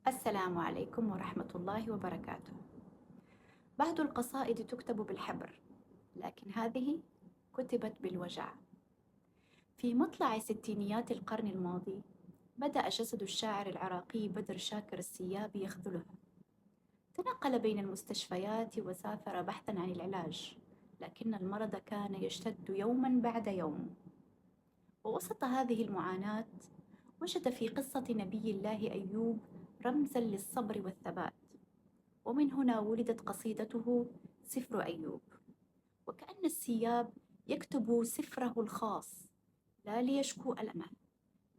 السلام عليكم ورحمة الله وبركاته. بعض القصائد تكتب بالحبر، لكن هذه كتبت بالوجع. في مطلع ستينيات القرن الماضي، بدأ جسد الشاعر العراقي بدر شاكر السيابي يخذله. تنقل بين المستشفيات وسافر بحثا عن العلاج، لكن المرض كان يشتد يوما بعد يوم. ووسط هذه المعاناة، وجد في قصة نبي الله أيوب رمزا للصبر والثبات. ومن هنا ولدت قصيدته سفر أيوب. وكأن السياب يكتب سفره الخاص، لا ليشكو ألمه،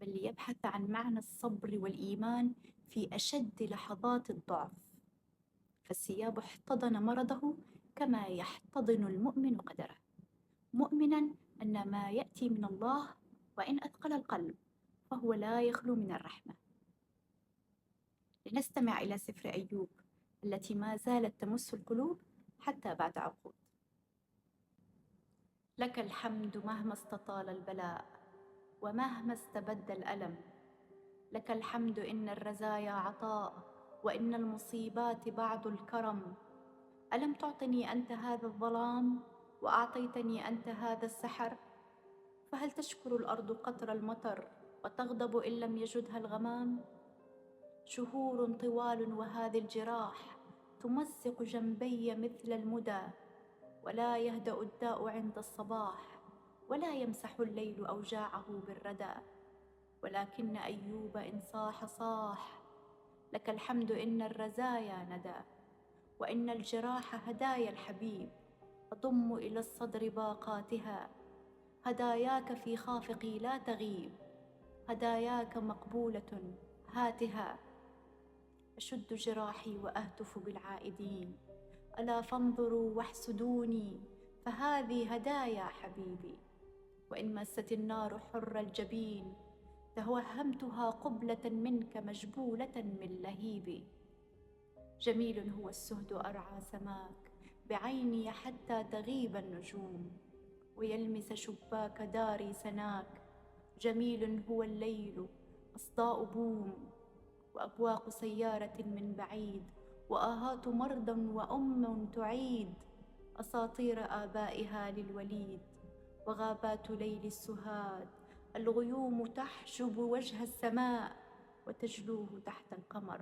بل ليبحث عن معنى الصبر والإيمان في أشد لحظات الضعف. فالسياب احتضن مرضه كما يحتضن المؤمن قدره، مؤمنا أن ما يأتي من الله وإن أثقل القلب فهو لا يخلو من الرحمة. لنستمع إلى سفر أيوب التي ما زالت تمس القلوب حتى بعد عقود. لك الحمد مهما استطال البلاء ومهما استبد الألم. لك الحمد إن الرزايا عطاء وإن المصيبات بعض الكرم. ألم تعطني أنت هذا الظلام وأعطيتني أنت هذا السحر؟ فهل تشكر الأرض قطر المطر وتغضب إن لم يجدها الغمام؟ شهور طوال وهذه الجراح تمزق جنبي مثل المدى، ولا يهدأ الداء عند الصباح ولا يمسح الليل أوجاعه بالردى. ولكن أيوب إن صاح صاح. لك الحمد إن الرزايا ندى وإن الجراح هدايا الحبيب. أضم إلى الصدر باقاتها، هداياك في خافقي لا تغيب. هداياك مقبولة هاتها. أشد جراحي وأهتف بالعائدين، ألا فانظروا واحسدوني فهذه هدايا حبيبي. وإن مست النار حر الجبين توهمتها قبلة منك مجبولة من لهيبي. جميل هو السهد أرعى سماك بعيني حتى تغيب النجوم ويلمس شباك داري سناك. جميل هو الليل أصداء بوم وأبواق سيارة من بعيد وآهات مرضى وأم تعيد أساطير آبائها للوليد. وغابات ليل السهاد الغيوم تحجب وجه السماء وتجلوه تحت القمر.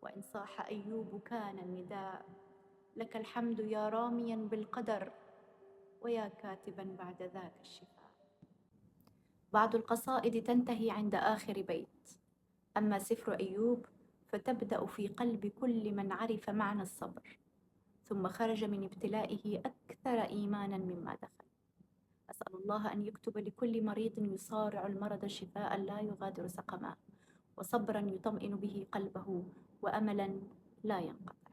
وإن صاح أيوب كان النداء. لك الحمد يا راميا بالقدر ويا كاتبا بعد ذاك الشفاء. بعض القصائد تنتهي عند آخر بيت، أما سفر أيوب فتبدأ في قلب كل من عرف معنى الصبر ثم خرج من ابتلائه أكثر إيمانا مما دخل. أسأل الله أن يكتب لكل مريض يصارع المرض شفاء لا يغادر سقما، وصبرا يطمئن به قلبه، وأملا لا ينقطع.